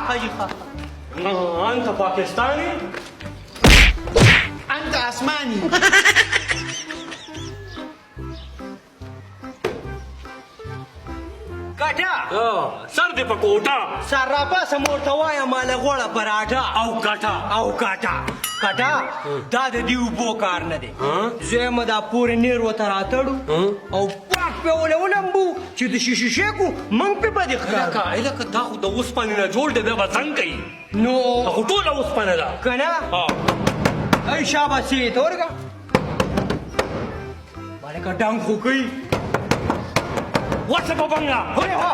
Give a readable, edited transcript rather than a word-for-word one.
حاجی خا انت پاکستانی انت عثماني काटा سر دې په کوټه سراپا سمور ته وایا مال غوړه پراټا او کټه او کاټا کاټا دا د دیو بو کار نه دی زما دا پورې نیر وته راتړو او پاک په ولولمبو چې د شیشې کو مونږ په بده ښکار الکه دا خو د اوسپنې نه جوړ دی بیا به څنګه کوي نو خو ټوله اوسپنه ده کنه ای شاباسي تورګه باندې کا ډنګ خو کوي وڅه په بنګا هوی ها